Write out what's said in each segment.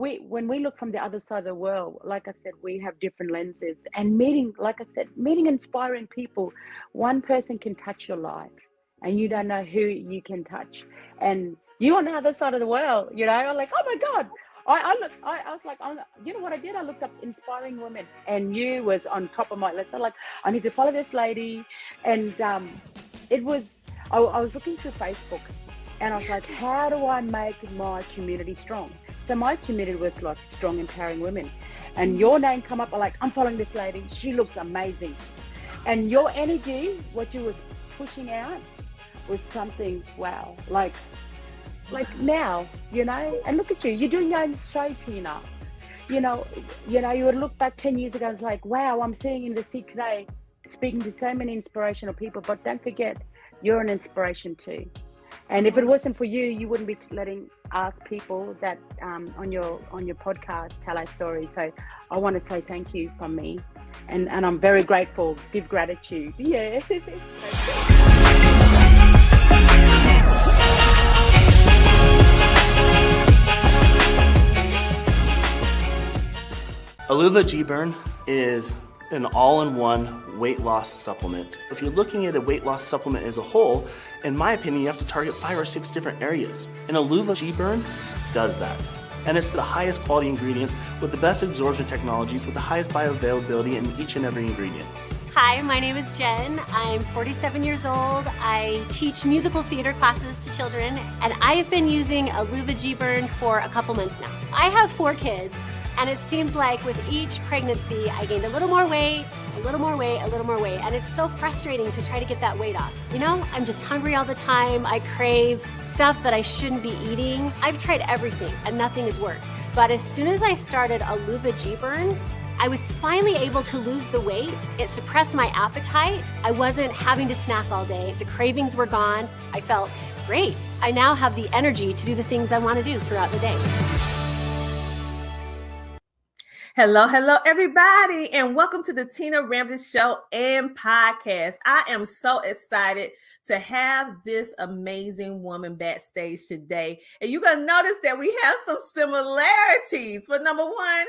when we look from the other side of the world, like I said, we have different lenses. And meeting, like I said, meeting inspiring people, one person can touch your life, and you don't know who you can touch. And you on the other side of the world, I'm like, oh my God. I was like, you know what I did? I looked up inspiring women, and you was on top of my list. I'm like, I need to follow this lady, and it was. I was looking through Facebook, and I was like, how do I make my community strong? So my community was like strong, empowering women, and your name come up. I'm like, I'm following this lady. She looks amazing, and your energy, what you was pushing out, was something. Wow, like now, and look at you. You're doing your own show, Tina. You would look back 10 years ago and it's like, wow, I'm sitting in the seat today speaking to so many inspirational people. But don't forget, you're an inspiration too. And if it wasn't for you, you wouldn't be letting us people that on your podcast tell our story. So I want to say thank you from me. And I'm very grateful. Give gratitude. Yeah. Aluva G-Burn is an all-in-one weight loss supplement. If you're looking at a weight loss supplement as a whole, in my opinion, you have to target 5 or 6 different areas. And Aluva G-Burn does that. And it's the highest quality ingredients with the best absorption technologies with the highest bioavailability in each and every ingredient. Hi, my name is Jen. I'm 47 years old. I teach musical theater classes to children, and I've been using Aluva G-Burn for a couple months now. I have 4 kids. And it seems like with each pregnancy, I gained a little more weight, a little more weight, a little more weight. And it's so frustrating to try to get that weight off. I'm just hungry all the time. I crave stuff that I shouldn't be eating. I've tried everything and nothing has worked. But as soon as I started Aluva G-Burn, I was finally able to lose the weight. It suppressed my appetite. I wasn't having to snack all day. The cravings were gone. I felt great. I now have the energy to do the things I want to do throughout the day. Hello, everybody, and welcome to the Tina Ramsay Show and podcast. I am so excited to have this amazing woman backstage today. And you're going to notice that we have some similarities. But number one,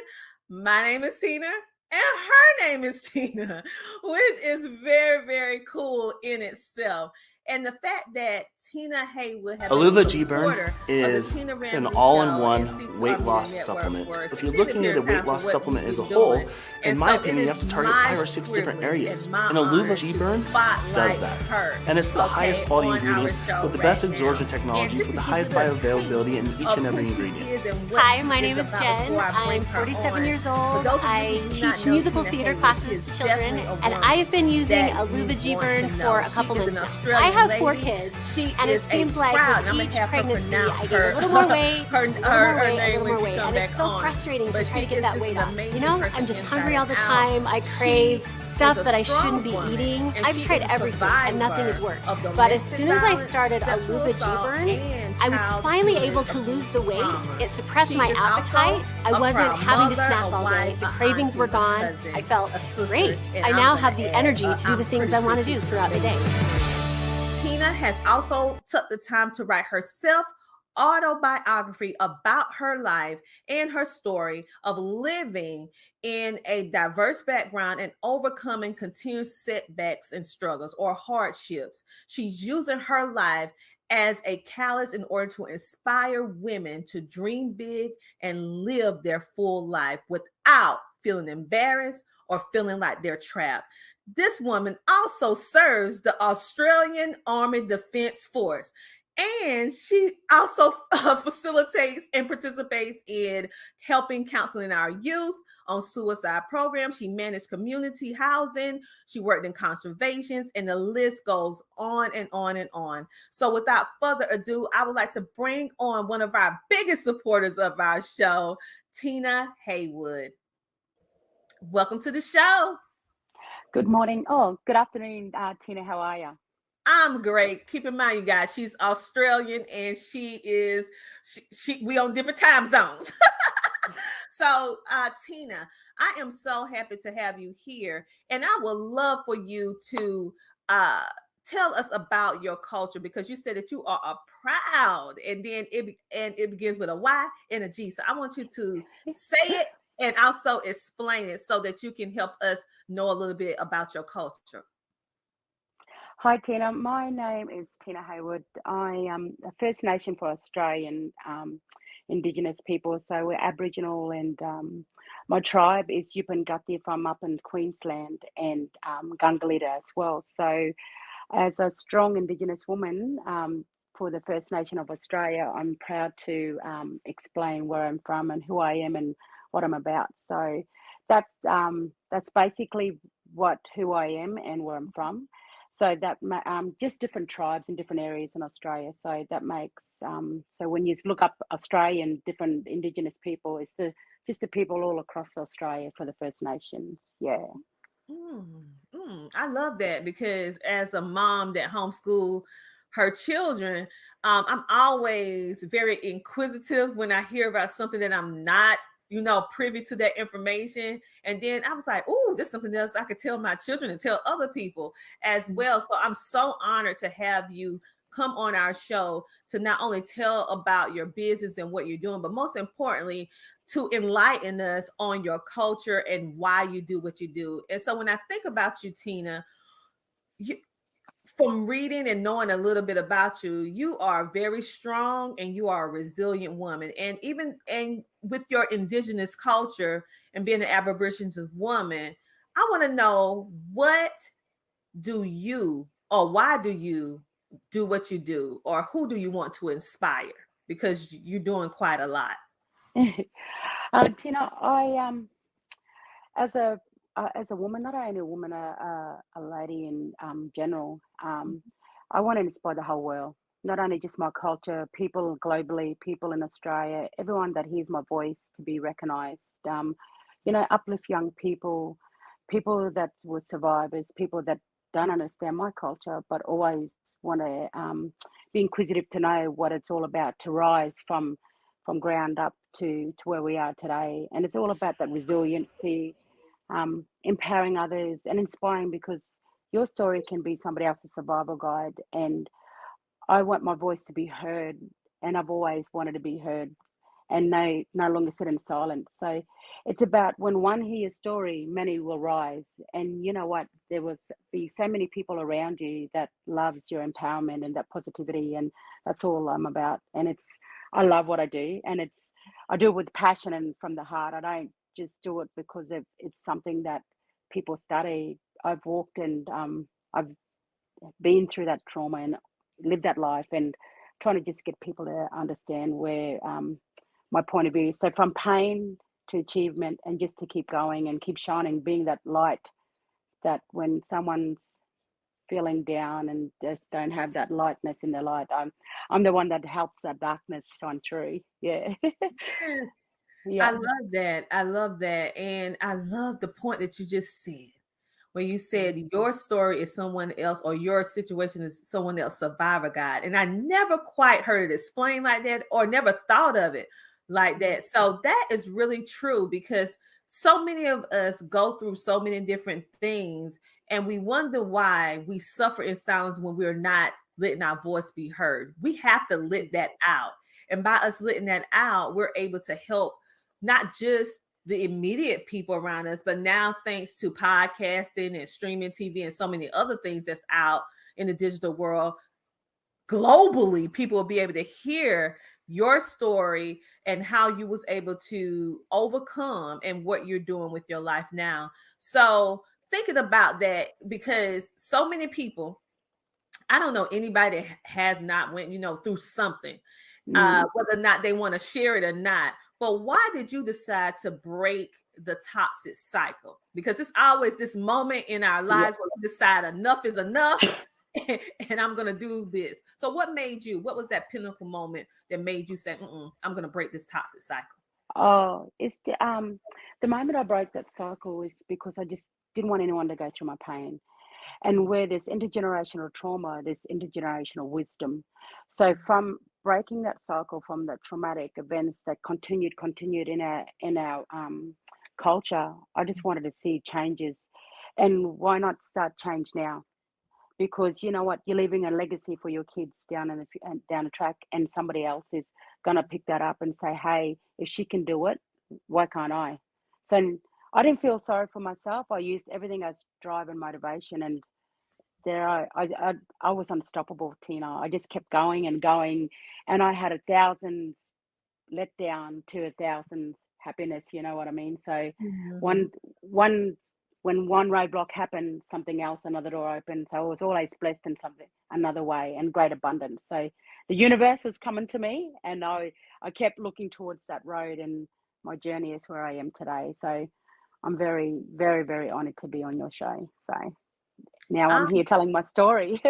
my name is Tina, and her name is Tina, which is very, very cool in itself. And the fact that Tina Haywood has Aluva G-Burn is an all-in-one weight loss supplement. If you're looking at a weight loss supplement as a whole, in my opinion, you have to target 5 or 6 different areas. And Aluva G-Burn does that. And it's the highest quality ingredients with the best absorption technologies with the highest bioavailability in each and every ingredient. Hi, my name is Jen. I'm 47 years old. I teach musical theater classes to children, and I've been using Aluva G-Burn for a couple months now. I have 4 kids, and it seems like with each pregnancy, I gain a little more weight, a little more weight, and it's so frustrating to try to get that weight off. I'm just hungry all the time. I crave stuff that I shouldn't be eating. I've tried everything, and nothing has worked. But as soon as I started Aluva G-Burn, I was finally able to lose the weight. It suppressed my appetite. I wasn't having to snack all day. The cravings were gone. I felt great. I now have the energy to do the things I want to do throughout the day. Tina has also took the time to write herself autobiography about her life and her story of living in a diverse background and overcoming continuous setbacks and struggles or hardships. She's using her life as a catalyst in order to inspire women to dream big and live their full life without feeling embarrassed or feeling like they're trapped. This woman also serves the Australian Army Defence Force, and she also facilitates and participates in helping counseling our youth on suicide programs. She managed community housing. She worked in conservations, and the list goes on and on and on. So without further ado, I would like to bring on one of our biggest supporters of our show, Tina Haywood. Welcome to the show. Good morning. Oh, good afternoon, Tina. How are you? I'm great. Keep in mind, you guys, she's Australian and we on different time zones. So, Tina, I am so happy to have you here, and I would love for you to tell us about your culture, because you said that you are a proud, and then it begins with a Y and a G. So I want you to say it and also explain it so that you can help us know a little bit about your culture. Hi, Tina. My name is Tina Haywood. I am a First Nation for Australian Indigenous people. So we're Aboriginal, and my tribe is Yupungathi if I'm up in Queensland, and Gangalidda as well. So as a strong Indigenous woman for the First Nation of Australia, I'm proud to explain where I'm from and who I am and what I'm about. So that's basically who I am and where I'm from. So that just different tribes in different areas in Australia. So that makes so when you look up Australian different Indigenous people, it's just the people all across Australia for the First Nations. Yeah. I love that, because as a mom that homeschool her children, I'm always very inquisitive when I hear about something that I'm not, privy to that information. And then I was like, oh, this is something else I could tell my children and tell other people as well. So I'm so honored to have you come on our show to not only tell about your business and what you're doing, but most importantly, to enlighten us on your culture and why you do what you do. And so when I think about you, Tina, from reading and knowing a little bit about you, you are very strong and you are a resilient woman. And with your Indigenous culture and being an Aboriginal woman, I want to know, what do you, or why do you do what you do, or who do you want to inspire? Because you're doing quite a lot. Tina, I as a woman, not only a woman, a lady in general, I want to inspire the whole world. Not only just my culture, people globally, people in Australia, everyone that hears my voice to be recognised. Uplift young people, people that were survivors, people that don't understand my culture, but always want to be inquisitive to know what it's all about, to rise from ground up to where we are today. And it's all about that resiliency, empowering others and inspiring, because your story can be somebody else's survival guide. And I want my voice to be heard, and I've always wanted to be heard and no longer sit in silence. So it's about, when one hears your story, many will rise. And you know what? There will be so many people around you that loves your empowerment and that positivity, and that's all I'm about. And I love what I do, and I do it with passion and from the heart. I don't just do it because it's something that people study. I've walked and I've been through that trauma and lived that life, and trying to just get people to understand where my point of view. So from pain to achievement, and just to keep going and keep shining, being that light, that when someone's feeling down and just don't have that lightness in their light, I'm the one that helps that darkness shine through. Yeah. Yeah. I love that. I love that. And I love the point that you just said, when you said your story is someone else, or your situation is someone else survivor guide. And I never quite heard it explained like that, or never thought of it like that. So that is really true, because so many of us go through so many different things, and we wonder why we suffer in silence when we're not letting our voice be heard. We have to let that out. And by us letting that out, we're able to help not just the immediate people around us, but now, thanks to podcasting and streaming TV and so many other things that's out in the digital world, globally, people will be able to hear your story and how you was able to overcome and what you're doing with your life now. So thinking about that, because so many people, I don't know anybody that has not went, through something, whether or not they want to share it or not. But why did you decide to break the toxic cycle? Because it's always this moment in our lives where we decide enough is enough, and I'm going to do this. So what was that pinnacle moment that made you say, I'm going to break this toxic cycle? Oh, it's the moment I broke that cycle is because I just didn't want anyone to go through my pain. And where there's intergenerational trauma, there's intergenerational wisdom. So from breaking that cycle, from the traumatic events that continued in our culture, I just wanted to see changes. And why not start change now? because you know what, you're leaving a legacy for your kids down down the track, and somebody else is gonna pick that up and say, hey, if she can do it, why can't I? So I didn't feel sorry for myself. I used everything as drive and motivation, and there I was unstoppable, Tina. I just kept going and going, and I had 1,000 let down to 1,000 happiness. You know what I mean? So Mhm. one when one roadblock happened, something else, another door opened. So I was always blessed in something another way, and great abundance. So the universe was coming to me, and I kept looking towards that road, and my journey is where I am today. So I'm very, very, very honored to be on your show. So now I'm here telling my story.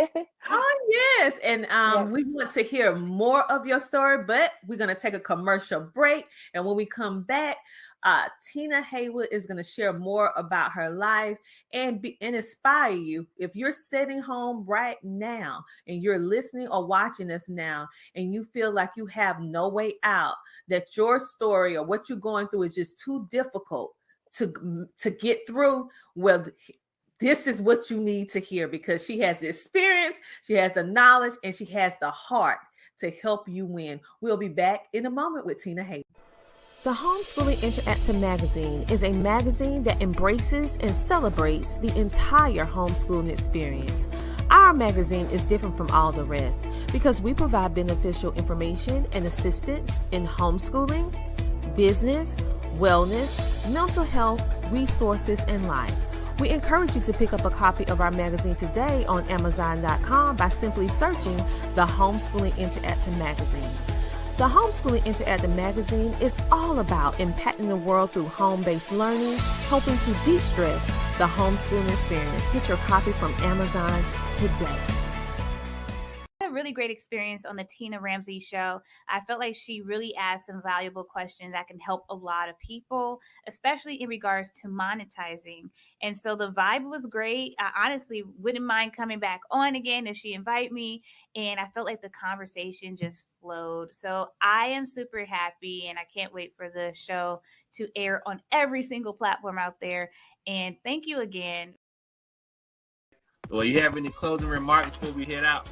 Oh, yes. And Yeah. we want to hear more of your story, but we're going to take a commercial break. And when we come back, Tina Haywood is going to share more about her life and inspire you. If you're sitting home right now and you're listening or watching us now, and you feel like you have no way out, that your story or what you're going through is just too difficult to get through, well, this is what you need to hear, because she has the experience, she has the knowledge, and she has the heart to help you win. We'll be back in a moment with Tina Haywood. The Homeschooling Interactive Magazine is a magazine that embraces and celebrates the entire homeschooling experience. Our magazine is different from all the rest because we provide beneficial information and assistance in homeschooling, business, wellness, mental health, resources, and life. We encourage you to pick up a copy of our magazine today on Amazon.com by simply searching the Homeschooling Interactive Magazine. The Homeschooling Interactive Magazine is all about impacting the world through home-based learning, helping to de-stress the homeschooling experience. Get your copy from Amazon today. A really great experience on the Tina Ramsay Show. I felt like she really asked some valuable questions that can help a lot of people, especially in regards to monetizing. And so the vibe was great. I honestly wouldn't mind coming back on again if she invite me. And I felt like the conversation just flowed. So I am super happy, and I can't wait for the show to air on every single platform out there. And thank you again. Well, you have any closing remarks before we head out?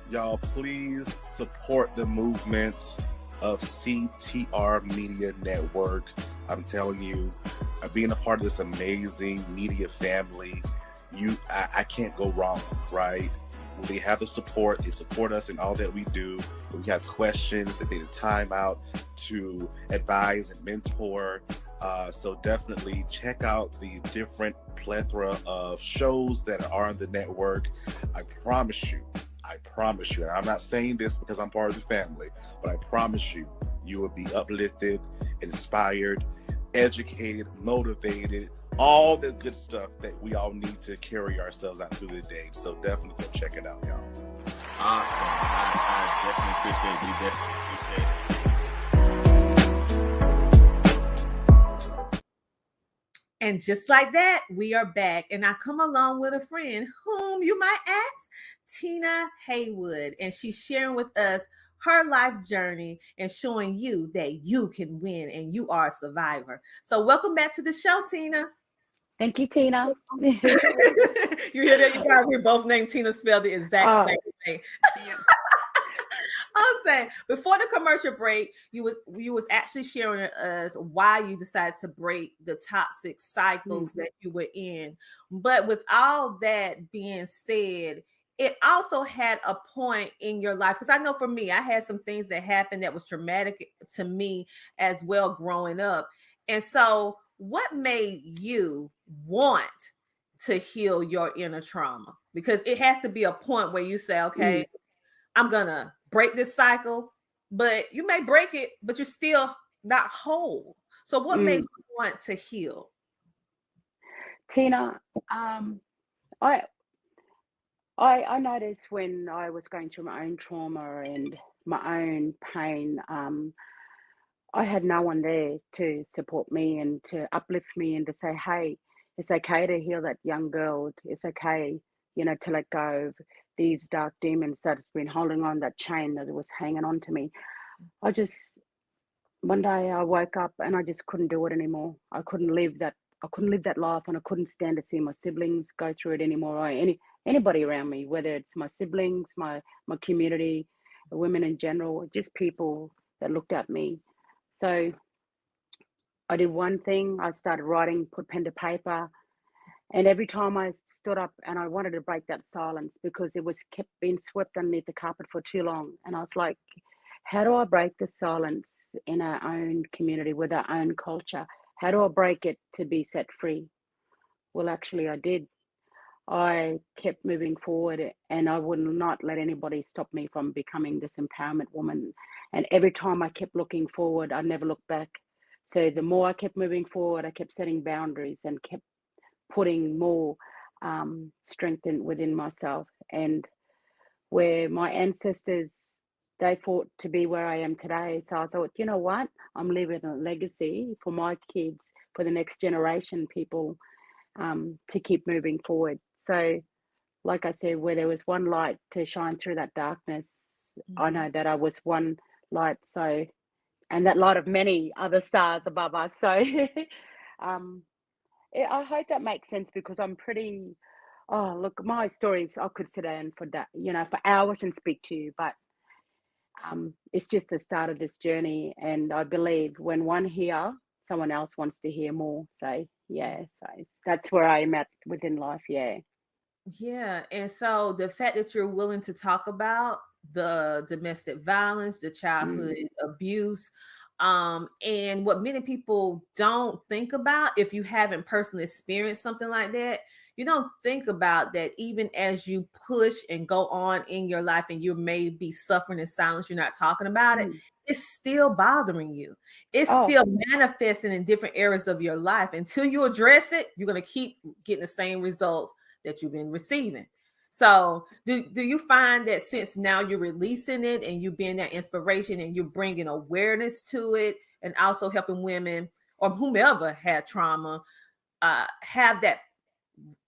Y'all, please support the movement of CTR Media Network. I'm telling you, being a part of this amazing media family, I can't go wrong, right? They have the support. They support us in all that we do. If we have questions, they take the time out to advise and mentor. So definitely check out the different plethora of shows that are on the network. I promise you, and I'm not saying this because I'm part of the family, but I promise you, you will be uplifted, inspired, educated, motivated, all the good stuff that we all need to carry ourselves out through the day. So definitely go check it out, y'all. Awesome. I definitely appreciate it. And just like that, we are back. And I come along with a friend whom you might ask, Tina Haywood. And she's sharing with us her life journey and showing you that you can win and you are a survivor. So welcome back to the show, Tina. Thank you, Tina. You hear that? You guys, we're both named Tina, spelled the exact same way. Yeah. I'm saying, before the commercial break, you was actually sharing with us why you decided to break the toxic cycles that you were in. But with all that being said, it also had a point in your life, because I know for me, I had some things that happened that was traumatic to me as well growing up. And so what made you want to heal your inner trauma? Because it has to be a point where you say, okay, I'm gonna break this cycle, but you may break it, but you're still not whole. So what made you want to heal? Tina, I noticed when I was going through my own trauma and my own pain, I had no one there to support me and to uplift me and to say, hey, it's okay to heal that young girl. It's okay, to let go of these dark demons that have been holding on, that chain that was hanging on to me. One day I woke up and I just couldn't do it anymore. I couldn't live that life, and I couldn't stand to see my siblings go through it anymore, or anybody around me, whether it's my siblings, my community, the women in general, just people that looked at me. So I did one thing. I started writing, put pen to paper, and every time I stood up and I wanted to break that silence because it was kept being swept underneath the carpet for too long. And I was like, how do I break the silence in our own community with our own culture? How do I break it to be set free? Well, actually, I did. I kept moving forward and I would not let anybody stop me from becoming this empowerment woman. And every time I kept looking forward, I never looked back. So the more I kept moving forward, I kept setting boundaries and kept putting more strength within myself. And where my ancestors, they fought to be where I am today. So I thought, you know what? I'm leaving a legacy for my kids, for the next generation, people, to keep moving forward. So, like I said, where there was one light to shine through that darkness, I know that I was one light. So, and that light of many other stars above us. So, I hope that makes sense because I'm pretty. Oh, look, my stories, I could sit down for that, for hours and speak to you, but it's just the start of this journey. And I believe when one hear, someone else wants to hear more. So, yeah, so that's where I am at within life. Yeah. Yeah. And so the fact that you're willing to talk about the domestic violence, the childhood abuse, and what many people don't think about, if you haven't personally experienced something like that, you don't think about that even as you push and go on in your life and you may be suffering in silence, you're not talking about it, it's still bothering you. It's still manifesting in different areas of your life. Until you address it, you're going to keep getting the same results that you've been receiving. So do you find that since now you're releasing it and you being that inspiration and you're bringing awareness to it and also helping women or whomever had trauma have that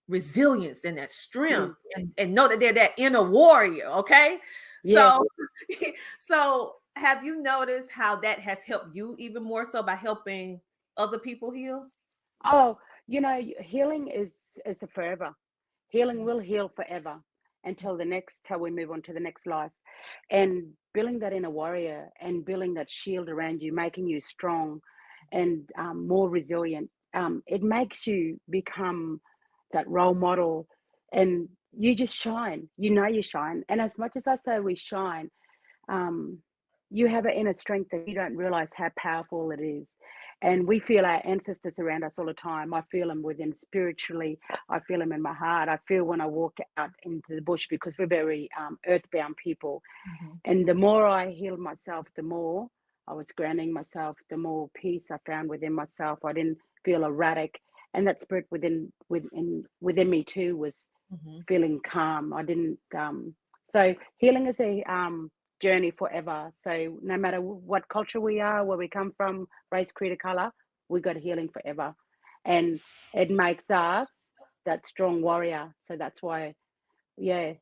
resilience and that strength and know that they're that inner warrior, okay? Yeah. So have you noticed how that has helped you even more so by helping other people heal? Oh, healing is a forever. Healing will heal forever until we move on to the next life. And building that inner warrior and building that shield around you, making you strong and more resilient, it makes you become that role model, and you just shine. You shine. And as much as I say we shine, you have an inner strength that you don't realize how powerful it is. And we feel our ancestors around us all the time. I feel them within spiritually. I feel them in my heart. I feel when I walk out into the bush because we're very earthbound people. And the more I healed myself, the more I was grounding myself, the more peace I found within myself. I didn't feel erratic. And that spirit within me too was feeling calm. I didn't. So healing is a journey forever. So no matter what culture we are, where we come from, race, creed, or color, we got healing forever, and it makes us that strong warrior. So that's why, yeah,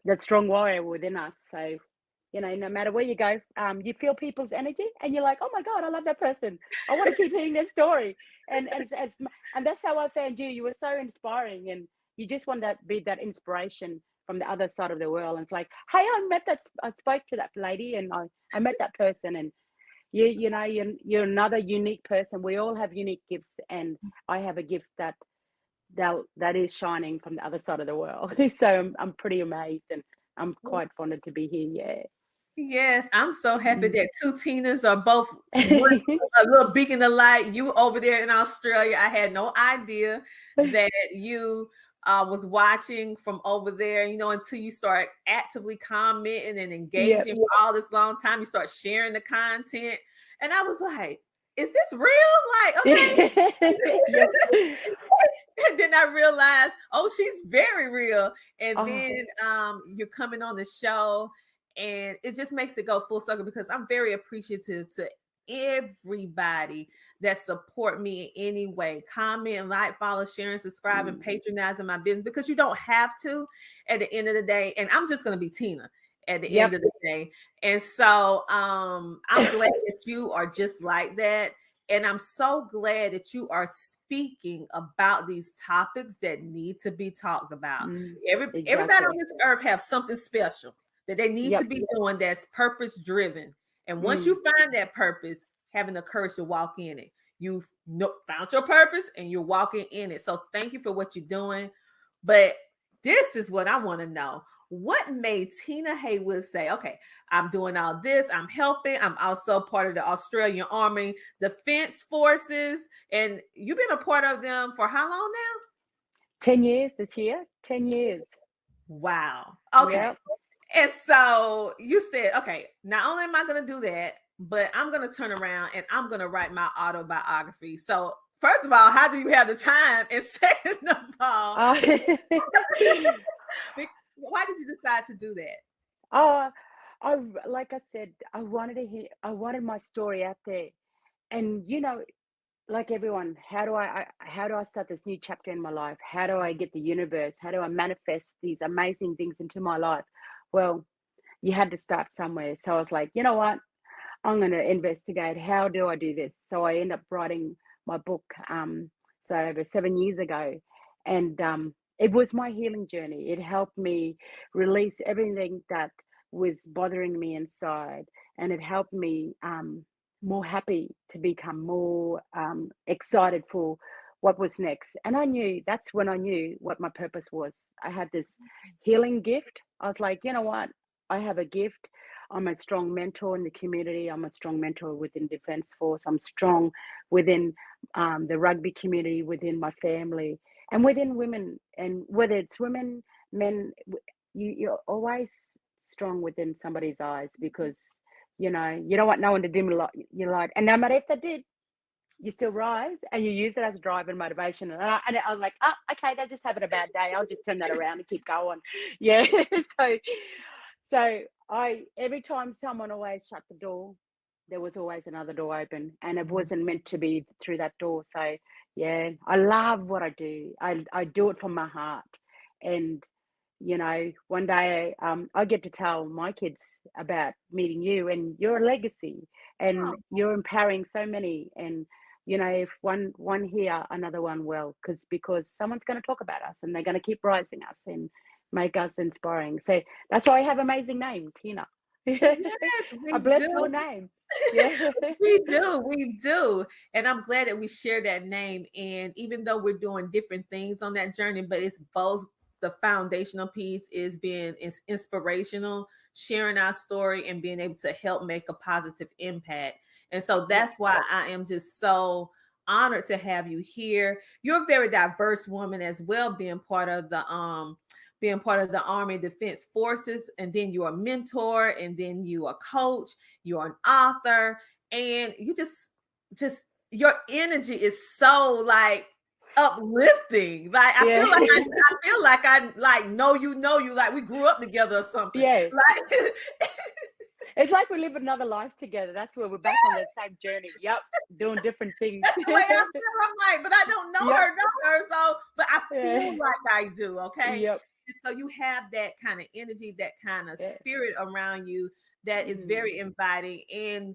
that strong warrior within us. So no matter where you go, you feel people's energy, and you're like, oh my God, I love that person. I want to keep hearing their story, and that's how I found you. You were so inspiring, and you just want to be that inspiration from the other side of the world. And it's like, hey, I spoke to that lady, and I met that person, and you're another unique person. We all have unique gifts, and I have a gift that is shining from the other side of the world. So I'm pretty amazed, and I'm quite fonded to be here. Yeah. Yes, I'm so happy that two Tinas are both one, a little beacon of light. You over there in Australia, I had no idea that you was watching from over there, until you start actively commenting and engaging for all this long time. You start sharing the content. And I was like, is this real? Like, okay. And then I realized, oh, she's very real. And then you're coming on the show. And it just makes it go full circle because I'm very appreciative to everybody that support me in any way. Comment, like, follow, sharing, subscribe, and patronizing my business because you don't have to at the end of the day. And I'm just going to be Tina at the end of the day. And so I'm glad that you are just like that. And I'm so glad that you are speaking about these topics that need to be talked about. Everybody Exactly. on this earth have something special that they need to be doing that's purpose driven. And once you find that purpose, having the courage to walk in it. You've found your purpose and you're walking in it. So thank you for what you're doing. But this is what I want to know. What made Tina Haywood say, okay, I'm doing all this, I'm helping, I'm also part of the Australian Army Defense Forces, and you've been a part of them for how long now? 10 years this year. 10 years. Wow. Okay. Yep. And so you said, okay, not only am I going to do that, but I'm going to turn around and I'm going to write my autobiography. So first of all, how do you have the time? And second of all, why did you decide to do that? Like I said, I wanted my story out there. And, you know, like everyone, how do I start this new chapter in my life? How do I get the universe? How do I manifest these amazing things into my life? Well, you had to start somewhere. So I was like, you know what? I'm going to investigate. How do I do this? So I end up writing my book so over 7 years ago. And it was my healing journey. It helped me release everything that was bothering me inside. And it helped me more happy, to become more excited for what was next. And that's when I knew what my purpose was. I had this healing gift. I was like, you know what? I have a gift. I'm a strong mentor in the community. I'm a strong mentor within Defence Force. I'm strong within the rugby community, within my family, and within women. And whether it's women, men, you're always strong within somebody's eyes, because you know you don't want no one to dim your light. And no matter if they did, you still rise and you use it as a drive and motivation. And I was like, oh, okay, they're just having a bad day. I'll just turn that around and keep going. Yeah. So every time someone always shut the door, there was always another door open, and it wasn't meant to be through that door. So yeah, I love what I do. I do it from my heart. And you know, one day I get to tell my kids about meeting you, and you're a legacy, and you're empowering so many. And you know, if one here, another one will, because someone's going to talk about us, and they're going to keep rising us and make us inspiring. So that's why I have an amazing name, Tina. Yes, a blessed name. Yeah. we do. And I'm glad that we share that name. And even though we're doing different things on that journey, but it's both, the foundational piece is being inspirational, sharing our story, and being able to help make a positive impact. And so that's why I am just so honored to have you here. You're a very diverse woman as well, being part of the Army Defense Forces, and then you're a mentor, and then you're a coach, you're an author, and you just your energy is so like uplifting. Like I feel like I know you, like we grew up together or something. Yeah. Like it's like we live another life together. That's where we're back on the same journey. Yep, doing different things. That's the way I feel. I'm like, but I don't know her. So, but I feel like I do. Okay. Yep. So you have that kind of energy, that kind of spirit around you that is very inviting, and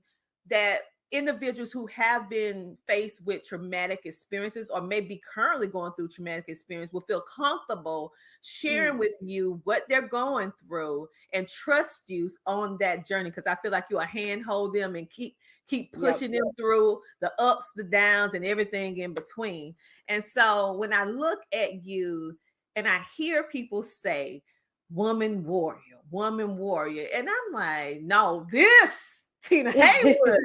that individuals who have been faced with traumatic experiences or maybe currently going through traumatic experience will feel comfortable sharing with you what they're going through and trust you on that journey. Because I feel like you'll handhold them and keep pushing them through the ups, the downs, and everything in between. And so when I look at you and I hear people say, woman warrior. And I'm like, no, this Tina Haywood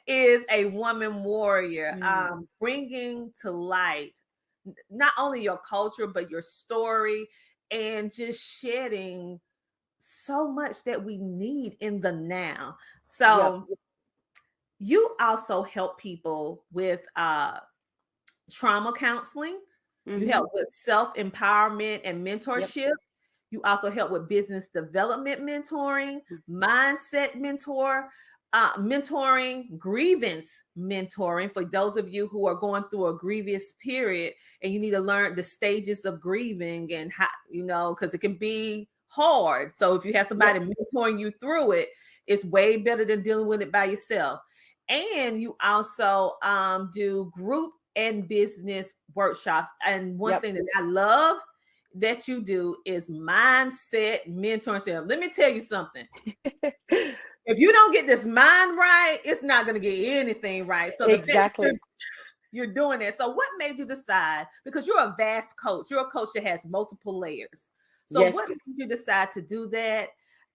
is a woman warrior, bringing to light not only your culture, but your story, and just shedding so much that we need in the now. So you also help people with trauma counseling. You help with self-empowerment and mentorship. You also help with business development mentoring, mindset mentoring, grievance mentoring for those of you who are going through a grievous period and you need to learn the stages of grieving and how, you know, because it can be hard. So if you have somebody mentoring you through it, it's way better than dealing with it by yourself. And you also do group and business workshops. And one thing that I love that you do is mindset mentoring. Let me tell you something. If you don't get this mind right, it's not going to get anything right. So exactly. You're doing it. So what made you decide? Because you're a vast coach. You're a coach that has multiple layers. So what made you decide to do that?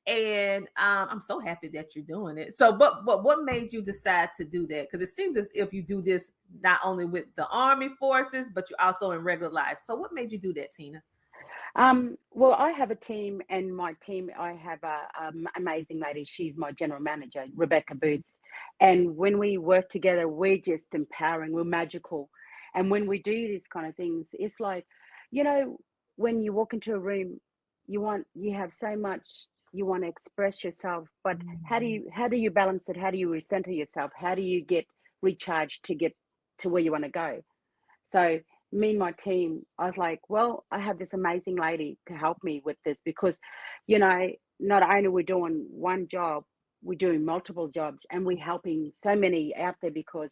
And I'm so happy that you're doing it. So, but what made you decide to do that? Because it seems as if you do this not only with the Army forces, but you're also in regular life. So what made you do that, Tina? Well, I have a team, and my team, I have a amazing lady. She's my general manager, Rebecca Booth. And when we work together, we're just empowering, we're magical. And when we do these kind of things, it's like, when you walk into a room, you have so much, you want to express yourself, but how do you balance it? How do you recenter yourself? How do you get recharged to get to where you want to go? So me and my team, I was like, well, I have this amazing lady to help me with this, because, not only we're doing one job, we're doing multiple jobs, and we're helping so many out there, because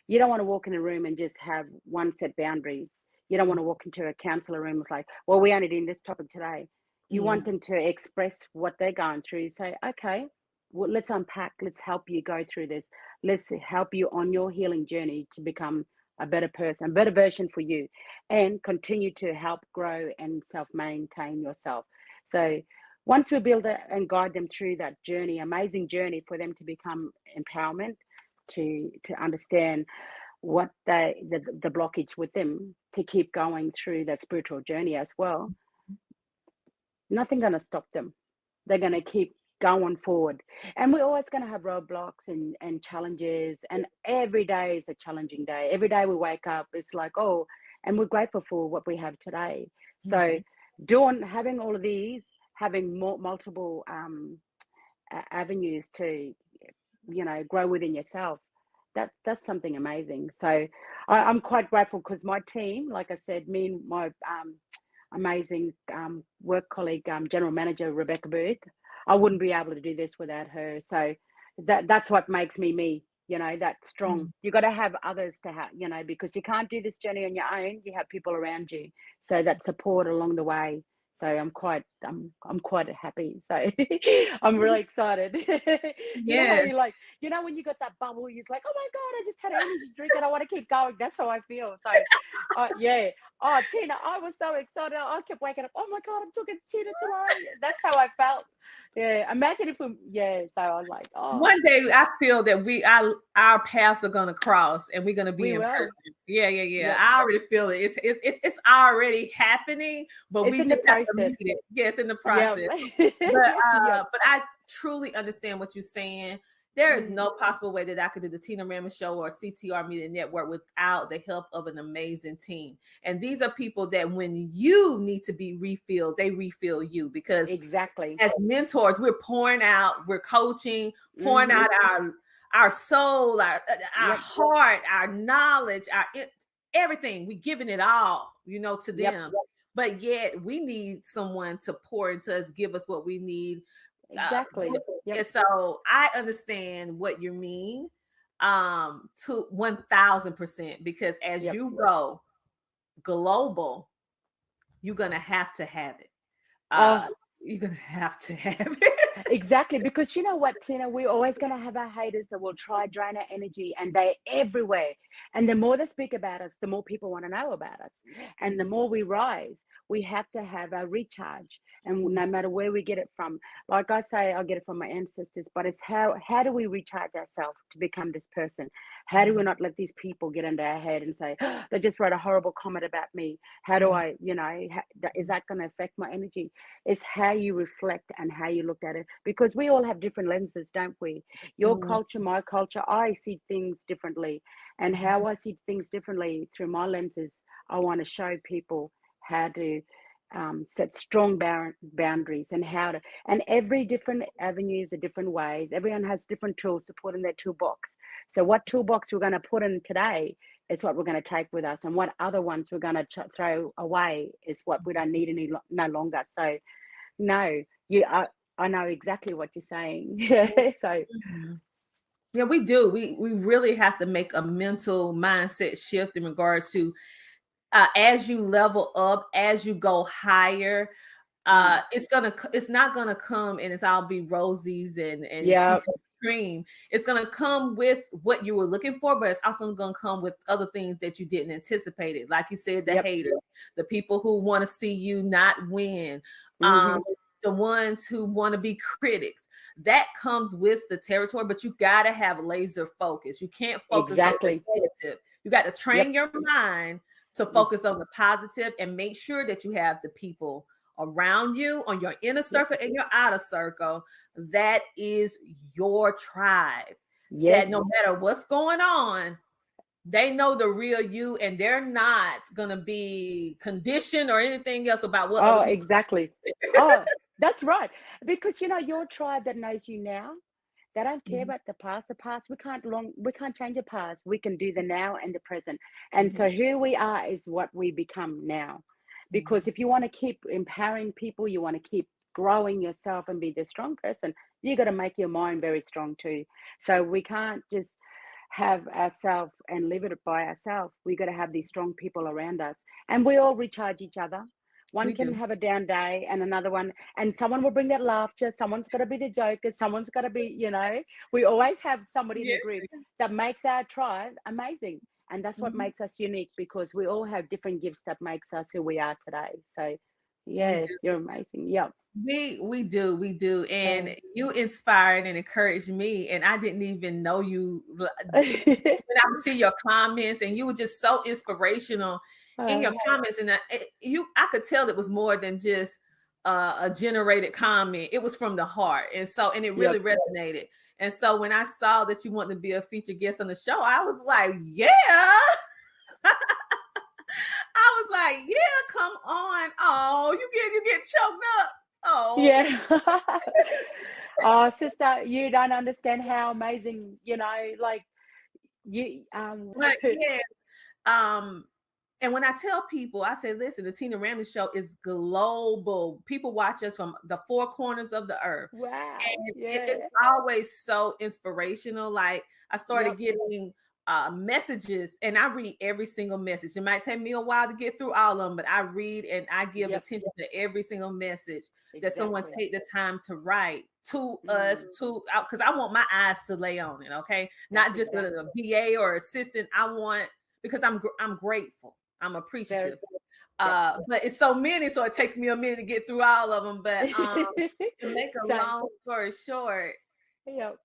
you don't want to walk in a room and just have one set boundary. You don't want to walk into a counselor room with like, well, we're only doing this topic today. You want them to express what they're going through. You say, okay, well, let's unpack. Let's help you go through this. Let's help you on your healing journey to become a better person, a better version for you, and continue to help grow and self-maintain yourself. So once we build it and guide them through that journey, amazing journey for them to become empowerment, to understand what the blockage with them to keep going through that spiritual journey as well, nothing going to stop them. They're going to keep going forward. And we're always going to have roadblocks and challenges. And every day is a challenging day. Every day we wake up, it's like, oh, and we're grateful for what we have today. So having all of these, having multiple avenues to, grow within yourself, that's something amazing. So I'm quite grateful, because my team, like I said, me and my amazing work colleague, general manager Rebecca Booth, I wouldn't be able to do this without her. So that's what makes me, that strong. You got to have others to have, because you can't do this journey on your own. You have people around you, so that support along the way. So I'm quite happy. So I'm really excited. You know how you like, when you got that bubble, you're like, oh my God, I just had an energy drink and I want to keep going. That's how I feel. So yeah. Oh, Tina, I was so excited. I kept waking up. Oh my God, I'm talking to Tina tomorrow. That's how I felt. Yeah. Imagine if so I was like, oh. One day I feel that our paths are gonna cross and we're gonna be in person. Yeah. I already feel it. It's already happening, but we just have to meet it. Yes, in the process. But I truly understand what you're saying. There is no possible way that I could do the Tina Ramsay Show or CTR Media Network without the help of an amazing team. And these are people that when you need to be refilled, they refill you, because as mentors, we're pouring out, we're coaching, pouring out our soul, our heart, our knowledge, everything. We're giving it all, to them. But yet we need someone to pour into us, give us what we need. Exactly. And so I understand what you mean to 1000%, because as you go global, you're gonna have to have it. You're gonna have to have it. Exactly, because you know what, Tina, we're always going to have our haters that will try to drain our energy, and they're everywhere. And the more they speak about us, the more people want to know about us. And the more we rise, we have to have a recharge. And no matter where we get it from, like I say, I get it from my ancestors, but it's how do we recharge ourselves to become this person? How do we not let these people get into our head and say, oh, they just wrote a horrible comment about me? How do I, is that going to affect my energy? It's how you reflect and how you look at it, because we all have different lenses, don't we? Your culture, my culture, I see things differently, and how I see things differently through my lenses, I want to show people how to set strong boundaries, and and every different avenues are different ways. Everyone has different tools to put in their toolbox. So what toolbox we're going to put in today is what we're going to take with us, and what other ones we're going to throw away is what we don't need no longer. So no, I know exactly what you're saying. So Yeah, we do. We really have to make a mental mindset shift in regards to as you level up, as you go higher, it's not gonna come and it's all be rosies and Yeah. peaches and cream. It's gonna come with what you were looking for, but it's also gonna come with other things that you didn't anticipate it. Like you said, the Yep. haters, the people who want to see you not win, Mhm. the ones who want to be critics. That comes with the territory, but you gotta have laser focus. You can't focus on the Exactly. negative. You got to train Yep. your mind to focus on the positive and make sure that you have the people around you on your inner Yep. circle and your outer circle. That is your tribe. Yes. That no matter what's going on, they know the real you and they're not going to be conditioned or anything else about what Oh, other people. exactly. Oh, that's right. Because your tribe that knows you now, they don't care Mhm, about the past. The past we can't change the past. We can do the now and the present. And mhm, so who we are is what we become now. Because mhm, if you want to keep empowering people, you want to keep growing yourself and be the strong person, you got to make your mind very strong too. So we can't just have ourselves and live it by ourselves. We got to have these strong people around us, and we all recharge each other. One we can do. have a down day, and another one, and someone will bring that laughter. Someone's got to be the joker. Someone's got to be, we always have somebody in Yeah. the group that makes our tribe amazing, and that's what Mhm. makes us unique because we all have different gifts that makes us who we are today. So, We yeah, do. you're amazing. Yep. We do, Uh, and you inspired and encouraged me, and I didn't even know you. When I would see your comments, and you were just so inspirational in your uh, comments, and I could tell it was more than just a generated comment. It was from the heart, and it really yep. resonated. And so when I saw that you wanted to be a featured guest on the show, I was like, yeah. I was like, yeah, come on. Oh, you get choked up. Oh, Yeah. Oh, sister, you don't understand how amazing, like you but yeah. Um, and when I tell people, I say, listen, the Tina Ramsay Show is global. People watch us from the four corners of the earth. wow. And it's Yeah. always so inspirational. Like I started Yep. getting messages, and I read every single message. It might take me a while to get through all of them, but I read and I give Yep. attention to every single message that someone Exactly. take the time to write to us, Mm. to because I want my eyes to lay on it. Okay, That's not just exactly a VA or assistant. I want, because I'm grateful, I'm very. appreciative. Yep. But it's so many, so it takes me a minute to get through all of them. But to make a Same. long story short, Yep.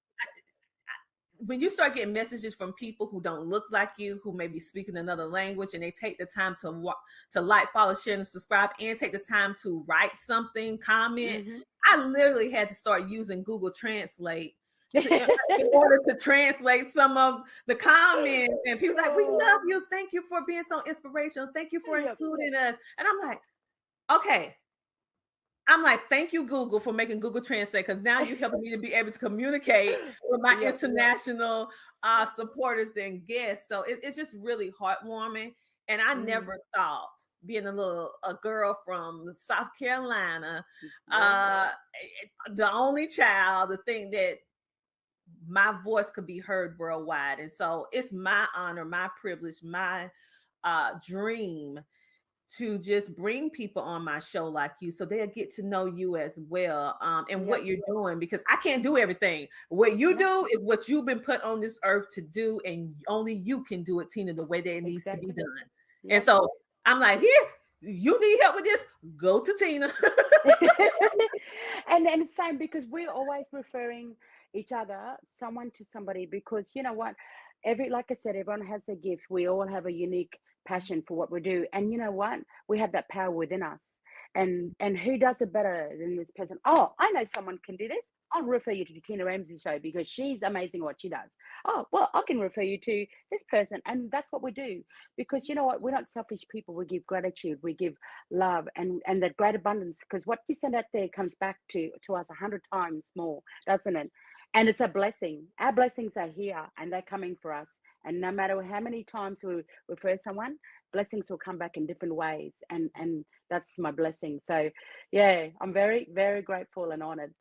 when you start getting messages from people who don't look like you, who may be speaking another language, and they take the time to like, follow, share, and subscribe, and take the time to write something, comment, Hmm. I literally had to start using Google Translate in order to translate some of the comments. And people like, we Oh, love you. Thank you for being so inspirational. Thank you for yep. including us. And I'm like, okay. I'm like, thank you, Google, for making Google Translate, because now you're helping me to be able to communicate with my Yep. international supporters and guests. So it's just really heartwarming. And I Mm. never thought, being a girl from South Carolina, Yeah. the only child, to think that my voice could be heard worldwide. And so it's my honor, my privilege, my dream to just bring people on my show like you, so they'll get to know you as well, and Yep. what you're doing, because I can't do everything. What you No. do is what you've been put on this earth to do, and only you can do it, Tina, the way that it needs to be Exactly. done. And Yep. so I'm like, here, you need help with this, go to Tina. And same because we're always referring each other, someone to somebody, because you know what, like I said, everyone has their gift. We all have a unique passion for what we do, and you know what, we have that power within us. And who does it better than this person? Oh, I know someone can do this. I'll refer you to the Tina Ramsay Show because she's amazing what she does. Oh, well, I can refer you to this person, and that's what we do. Because you know what, we're not selfish people. We give gratitude, we give love, and that great abundance, because what you send out there comes back to us 100 times more, doesn't it? And it's a blessing. Our blessings are here and they're coming for us. And no matter how many times we refer someone, blessings will come back in different ways. And that's my blessing. So yeah, I'm very, very grateful and honored.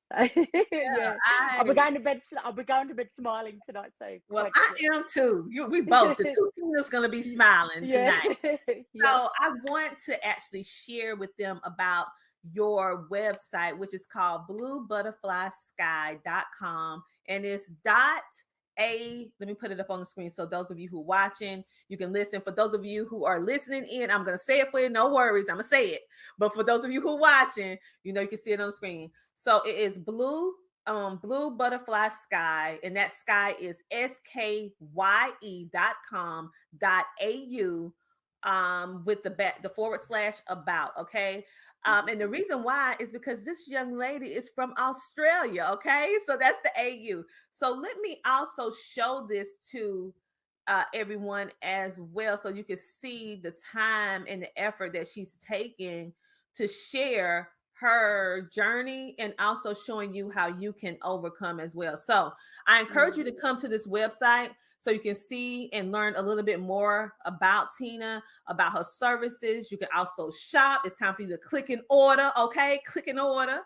Yeah. I'll be going to bed. I'll be going to bed smiling tonight. So Well, I am too. We both. The two Tina's gonna be smiling tonight. So I want to actually share with them about your website, which is called bluebutterflysky.com. And it's let me put it up on the screen. So those of you who are watching, you can listen. For those of you who are listening in, I'm going to say it for you. No worries. I'm going to say it. But for those of you who are watching, you can see it on the screen. So it is Blue Butterfly Sky, and that sky is skye.com.au with the /about. Okay. And the reason why is because this young lady is from Australia. Okay. So that's the AU. So let me also show this to everyone as well, so you can see the time and the effort that she's taking to share her journey and also showing you how you can overcome as well. So I encourage you to come to this website so you can see and learn a little bit more about Tina, about her services. You can also shop. It's time for you to click and order. Okay, click and order.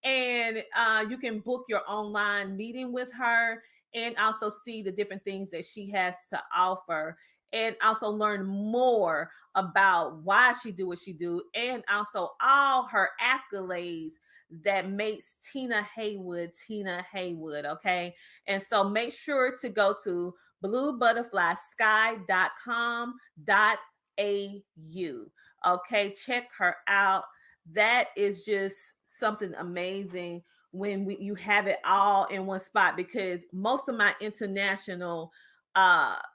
And you can book your online meeting with her and also see the different things that she has to offer, and also learn more about why she do what she do, and also all her accolades that makes Tina Haywood, okay? And so make sure to go to bluebutterflysky.com.au. Okay, check her out. That is just something amazing when you have it all in one spot, because most of my international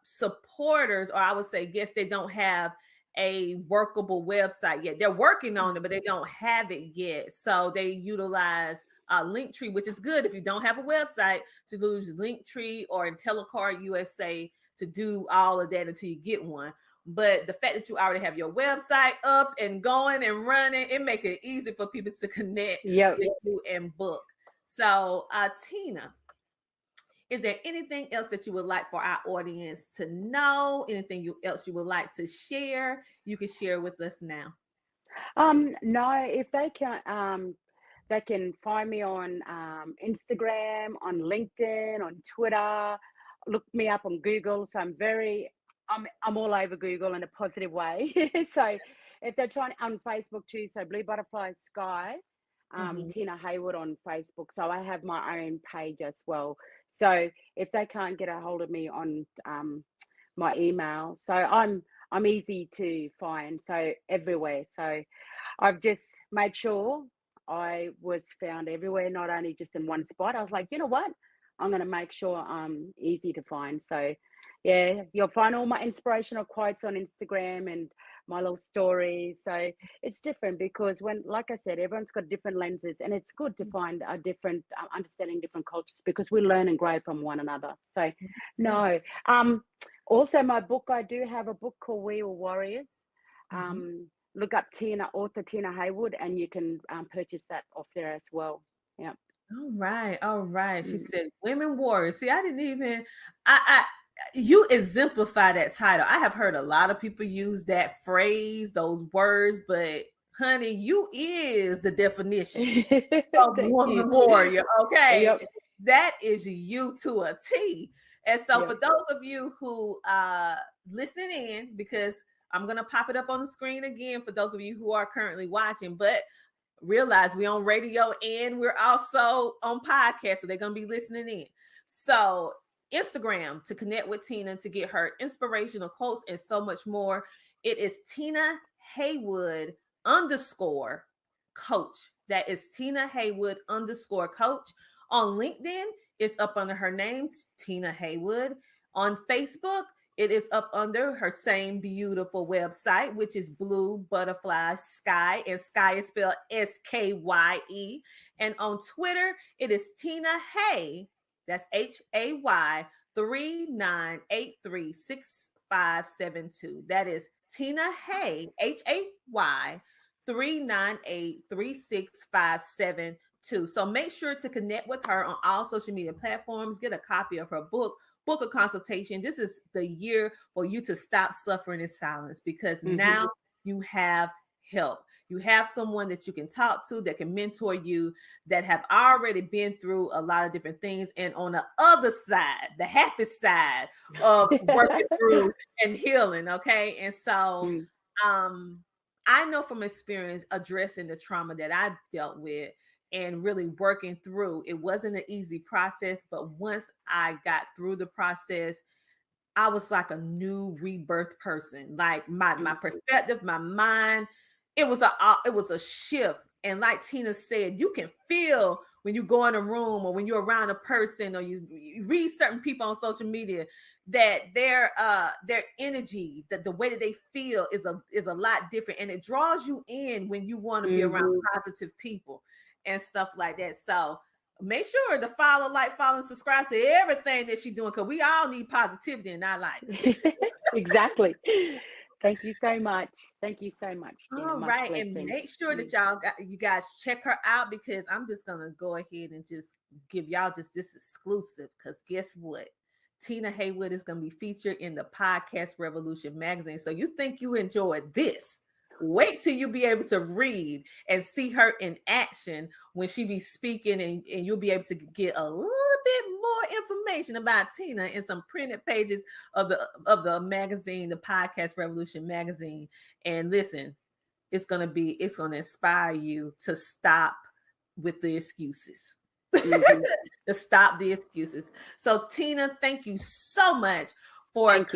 supporters, or I would say guests, they don't have a workable website yet. They're working on it, but they don't have it yet. So they utilize Linktree, which is good if you don't have a website, to use Linktree or IntelliCard USA to do all of that until you get one. But the fact that you already have your website up and going and running, it makes it easy for people to connect with you and book. So Tina, is there anything else that you would like for our audience to know? Anything else you would like to share? You can share with us now. No, if they can find me on Instagram, on LinkedIn, on Twitter. Look me up on Google. So I'm all over Google in a positive way. So if they're trying on Facebook too, so Blue Butterfly Sky, Tina Haywood on Facebook. So I have my own page as well. So if they can't get a hold of me on my email, so I'm easy to find. So everywhere. So I've just made sure I was found everywhere, not only just in one spot. I was like, you know what? I'm going to make sure I'm easy to find. So yeah, you'll find all my inspirational quotes on Instagram and my little stories. So it's different because like I said, everyone's got different lenses, and it's good to find a different understanding different cultures, because we learn and grow from one another. So no. Also my book, I do have a book called We Were Warriors. Look up author Tina Haywood, and you can purchase that off there as well. Yeah. All right. She said women warriors. See, I didn't even you exemplify that title. I have heard a lot of people use that phrase, those words, but honey, you is the definition of woman warrior. Okay. Yep. That is you to a T. And so for those of you who listening in, because I'm going to pop it up on the screen again for those of you who are currently watching, but realize we're on radio and we're also on podcast, so they're going to be listening in. So Instagram to connect with Tina, to get her inspirational quotes and so much more. It is Tina Haywood _ coach. That is Tina Haywood _ coach. On LinkedIn, it's up under her name, Tina Haywood. On Facebook, it is up under her same beautiful website, which is Blue Butterfly Sky, and Sky is spelled SKYE. And on Twitter, it is Tina Hay, that's HAY 39836572. That is Tina Hay, HAY 3983657 too. So make sure to connect with her on all social media platforms. Get a copy of her book, book a consultation. This is the year for you to stop suffering in silence, because now you have help. You have someone that you can talk to, that can mentor you, that have already been through a lot of different things. And on the other side, the happy side of working through and healing. Okay. And so I know from experience addressing the trauma that I dealt with and really working through, it wasn't an easy process, but once I got through the process, I was like a new rebirth person. Like my perspective, my mind, it was a shift. And like Tina said, you can feel when you go in a room or when you're around a person or you read certain people on social media that their energy, that the way that they feel is a lot different, and it draws you in when you want to be around positive people and stuff like that. So make sure to follow, and subscribe to everything that she's doing, because we all need positivity in our life. Exactly. Thank you so much. Thank you so much. All right. And make sure that you guys check her out, because I'm just going to go ahead and just give y'all just this exclusive, because guess what? Tina Haywood is going to be featured in the Podcast Revolution magazine. So you think you enjoyed this? Wait till you be able to read and see her in action when she be speaking, and you'll be able to get a little bit more information about Tina in some printed pages of the magazine, the Podcast Revolution magazine. And listen, it's going to inspire you to stop with the excuses. To stop the excuses. So Tina, thank you so much for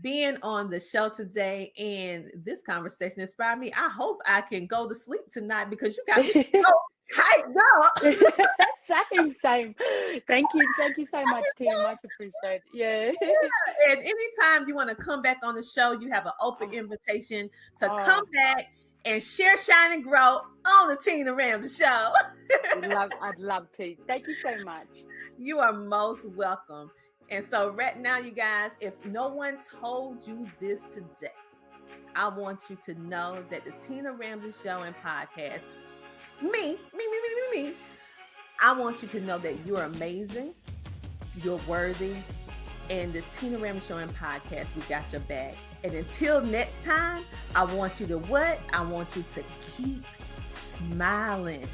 being on the show today, and this conversation inspired me. I hope I can go to sleep tonight, because you got me so hyped up. Same. Thank you so much, Tina. Much appreciated. Yeah. And anytime you want to come back on the show, you have an open invitation to come back and share, shine, and grow on the Tina Ramsay Show. I'd love to. Thank you so much. You are most welcome. And so right now, you guys, if no one told you this today, I want you to know that the Tina Ramsay Show and podcast, me, I want you to know that you're amazing, you're worthy, and the Tina Ramsay Show and podcast, we got your back. And until next time, I want you to what? I want you to keep smiling.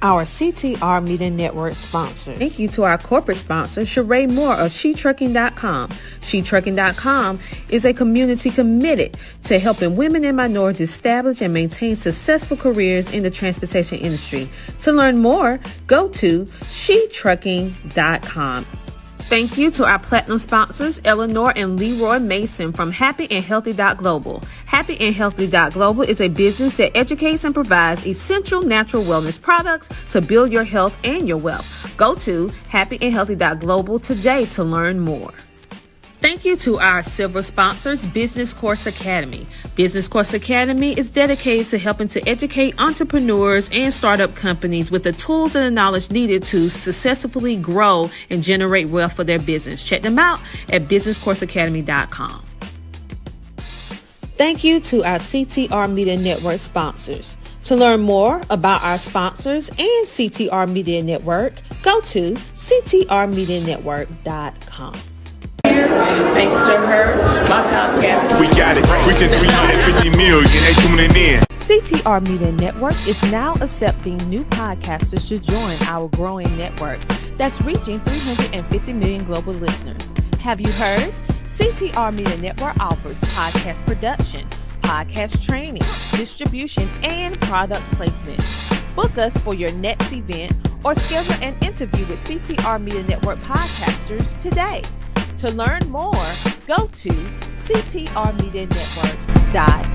Our CTR Media Network sponsors. Thank you to our corporate sponsor, Sheree Moore of SheTrucking.com. SheTrucking.com is a community committed to helping women and minorities establish and maintain successful careers in the transportation industry. To learn more, go to SheTrucking.com. Thank you to our platinum sponsors, Eleanor and Leroy Mason from happyandhealthy.global. Happyandhealthy.global is a business that educates and provides essential natural wellness products to build your health and your wealth. Go to happyandhealthy.global today to learn more. Thank you to our silver sponsors, Business Course Academy. Business Course Academy is dedicated to helping to educate entrepreneurs and startup companies with the tools and the knowledge needed to successfully grow and generate wealth for their business. Check them out at businesscourseacademy.com. Thank you to our CTR Media Network sponsors. To learn more about our sponsors and CTR Media Network, go to ctrmedianetwork.com. Thanks to her, my podcast. We got it. Reaching 350 million. They tuning in. CTR Media Network is now accepting new podcasters to join our growing network that's reaching 350 million global listeners. Have you heard? CTR Media Network offers podcast production, podcast training, distribution, and product placement. Book us for your next event or schedule an interview with CTR Media Network podcasters today. To learn more, go to ctrmedianetwork.com.